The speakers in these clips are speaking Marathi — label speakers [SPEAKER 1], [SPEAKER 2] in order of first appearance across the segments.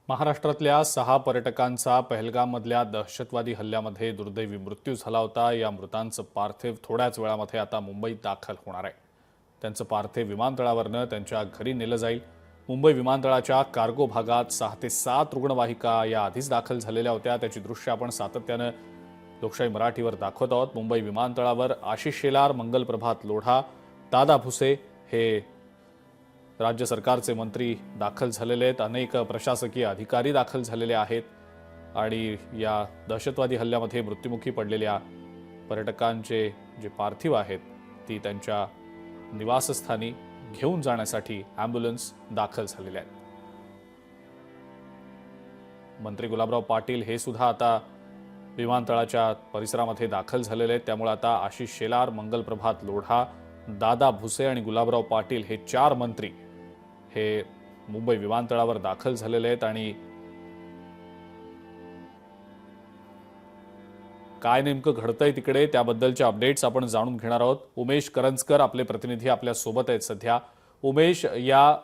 [SPEAKER 1] महाराष्ट्रातल्या 6 पर्यटकांचा पहलगाममधल्या दहशतवादी हल्ल्यामध्ये दुर्दैवी मृत्यू झाला होता। या मृतांचं पार्थिव थोड्याच वेळामध्ये आता मुंबईत दाखल होणार आहे। त्यांचं पार्थिव विमानतळावरनं त्यांच्या घरी नेलं जाईल। मुंबई विमानतळाच्या कार्गो भागात 6 ते 7 रुग्णवाहिका या आधीच दाखल झालेल्या होत्या। त्याची दृश्य आपण सातत्यानं लोकशाही मराठीवर दाखवत आहोत। मुंबई विमानतळावर आशिष शेलार, मंगलप्रभात लोढा, दादा भुसे हे राज्य सरकारचे मंत्री दाखल झालेले आहेत। अनेक प्रशासकीय अधिकारी दाखल झालेले आहेत आणि या दहशतवादी हल्ल्यामध्ये मृत्युमुखी पडलेल्या पर्यटकांचे जे पार्थिव आहेत ती त्यांच्या निवासस्थानी घेऊन जाण्यासाठी ॲम्ब्युलन्स दाखल झालेले आहेत। मंत्री गुलाबराव पाटील हे सुद्धा आता विमानतळाच्या परिसरामध्ये दाखल झालेले आहेत। त्यामुळे आता आशिष शेलार, मंगलप्रभात लोढा, दादा भुसे आणि गुलाबराव पाटील हे 4 मंत्री हे मुंबई विमानतळावर दाखल झालेले आहेत आणि काय नेमकं घडतंय तिकडे त्याबद्दलचे अपडेट्स आपण जाणून घेणार आहोत। उमेश करंजकर आपले प्रतिनिधी आपल्या सोबत आहेत सध्या। उमेश, या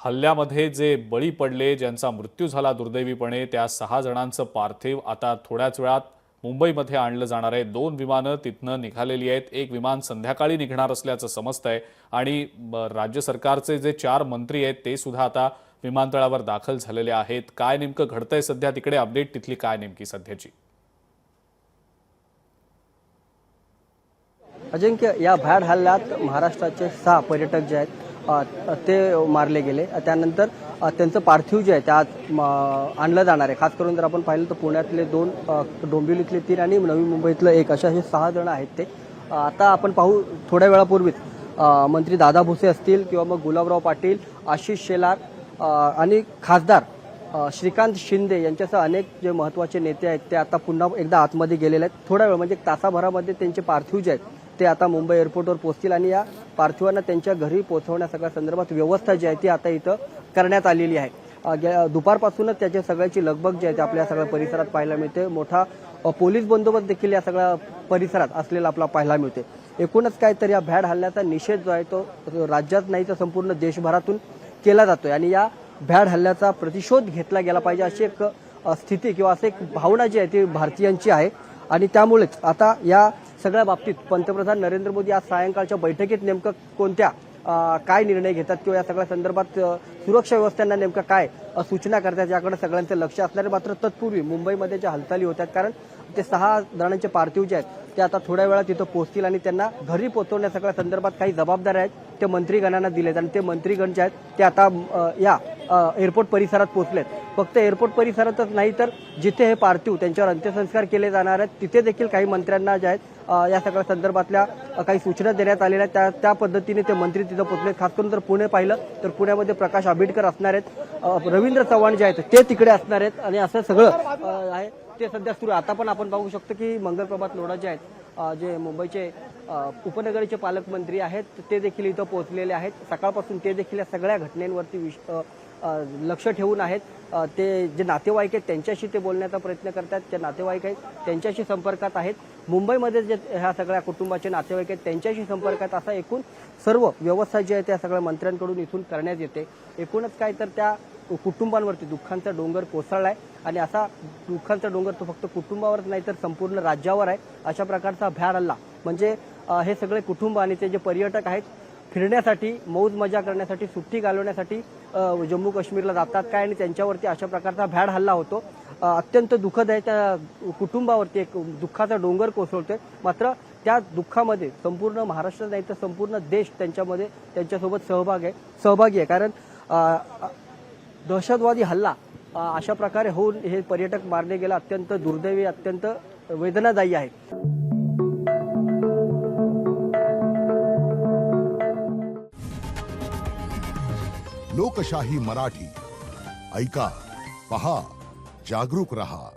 [SPEAKER 1] हल्ल्यामध्ये जे बळी पडले, ज्यांचा मृत्यू झाला दुर्दैवीपणे, त्या 6 जणांचं पार्थिव आता थोड्याच वेळात मुंबईमध्ये आणलं जाणार आहे। 2 विमानं तिथनं निघालेली आहेत। एक विमान संध्याकाळी निघणार असल्याचं समजतंय आणि राज्य सरकारचे जे 4 मंत्री आहेत ते सुद्धा आता विमानतळावर दाखल झालेले आहेत। काय नेमकं घडतंय सध्या तिकडे? अपडेट तिथली काय नेमकी सध्याची?
[SPEAKER 2] अजिंक्य, या भ्याड हल्ल्यात महाराष्ट्राचे 6 पर्यटक जे आहेत ते मारले गेले। त्यानंतर त्यांचं पार्थिव जे आहे त्यात आणलं जाणार आहे। खास करून जर आपण पाहिलं तर पुण्यातले 2, डोंबिवलीतले 3 आणि नवी मुंबईतलं 1 असे 6 जण आहेत ते। आता आपण पाहू, थोड्या वेळापूर्वीच मंत्री दादा भुसे असतील किंवा मग गुलाबराव पाटील, आशिष शेलार आणि खासदार श्रीकांत शिंदे यांच्यासह अनेक जे महत्त्वाचे नेते आहेत ते आता पुन्हा एकदा आतमध्ये गेलेले आहेत। थोड्या वेळ म्हणजे तासाभरामध्ये त्यांचे पार्थिव जे आहेत ते आता मुंबई एअरपोर्टवर पोहोचतील आणि या पार्थिवांना त्यांच्या घरी पोहोचवण्या सगळ्या संदर्भात व्यवस्था जी आहे ती आता इथं करण्यात आलेली आहे। दुपारपासूनच त्याच्या सगळ्याची लगबग जी आहे ती आपल्या सगळ्या परिसरात पाहायला मिळते। मोठा पोलीस बंदोबस्त देखील या सगळ्या परिसरात असलेला आपला पाहायला मिळते। एकूणच काय तर या भ्याड हल्ल्याचा निषेध जो आहे तो राज्यात नाही तर संपूर्ण देशभरातून केला जातोय आणि या भ्याड हल्ल्याचा प्रतिशोध घेतला गेला पाहिजे अशी एक स्थिती किंवा असं एक भावना जी आहे ती भारतीयांची आहे आणि त्यामुळेच आता या सगळ्या बाबतीत पंतप्रधान नरेंद्र मोदी आज सायंकाळच्या बैठकीत नेमकं कोणत्या काय निर्णय घेतात किंवा या सगळ्या संदर्भात सुरक्षा व्यवस्थांना नेमकं काय सूचना करतात याकडे सगळ्यांचं लक्ष असणार आहे। मात्र तत्पूर्वी मुंबईमध्ये ज्या हालचाली होतात, कारण ते 6 जणांचे पार्थिव जे आहेत ते आता थोड्या वेळात तिथं पोहोचतील आणि त्यांना घरी पोहोचवण्या सगळ्या संदर्भात काही जबाबदाऱ्या आहेत ते मंत्रीगणांना दिलेत आणि ते मंत्रीगण जे आहेत ते आता या एअरपोर्ट परिसरात पोहोचलेत। फक्त एअरपोर्ट परिसरातच नाही तर जिथे हे पार्थिव त्यांच्यावर अंत्यसंस्कार केले जाणार आहेत तिथे देखील काही मंत्र्यांना जे आहेत या सगळ्या संदर्भातल्या काही सूचना देण्यात आलेल्या आहेत। त्या पद्धतीने ते मंत्री तिथं पोहोचलेत। खास करून जर पुणे पाहिलं तर पुण्यामध्ये प्रकाश आंबेडकर असणार आहेत, रवींद्र चव्हाण जे आहेत ते तिकडे असणार आहेत आणि असं सगळं आहे ते सध्या सुरू। आता पण आपण पाहू शकतो की मंगलप्रभात लोढा जे आहेत, जे मुंबईचे उपनगरीचे पालकमंत्री आहेत ते देखील इथं पोहोचलेले आहेत। सकाळपासून ते देखील या सगळ्या घटनेवरती लक्ष ठेवून आहेत। ते जे नातेवाईक आहेत त्यांच्याशी ते बोलण्याचा प्रयत्न करतात, जे नातेवाईक आहेत त्यांच्याशी संपर्कात आहेत, मुंबईमध्ये जे ह्या सगळ्या कुटुंबाचे नातेवाईक आहेत त्यांच्याशी संपर्कात, असा एकूण सर्व व्यवस्था जी आहे त्या सगळ्या मंत्र्यांकडून इथून करण्यात येते। एकूणच काय तर त्या कुटुंबांवरती दुःखांचा डोंगर कोसळलाय आणि असा दुःखांचा डोंगर तो फक्त कुटुंबावरच नाही तर संपूर्ण राज्यावर आहे। अशा प्रकारचा भ्याड हल्ला म्हणजे हे सगळे कुटुंब आणि ते जे पर्यटक आहेत फिरण्यासाठी, मौज मजा करण्यासाठी, सुट्टी घालवण्यासाठी जम्मू काश्मीरला जातात काय आणि त्यांच्यावरती अशा प्रकारचा भ्याड हल्ला होतो। अत्यंत दुःखद आहे। त्या कुटुंबावरती एक दुःखाचा डोंगर कोसळतोय। मात्र त्या दुःखामध्ये संपूर्ण महाराष्ट्र नाही तर संपूर्ण देश त्यांच्यासोबत सहभागी आहे। कारण दहशतवादी हल्ला अशा प्रकारे होऊन हे पर्यटक मारले गेले अत्यंत दुर्दैवी, अत्यंत वेदनादायी आहे।
[SPEAKER 3] लोकशाही मराठी ऐका, पहा, जागरूक रहा।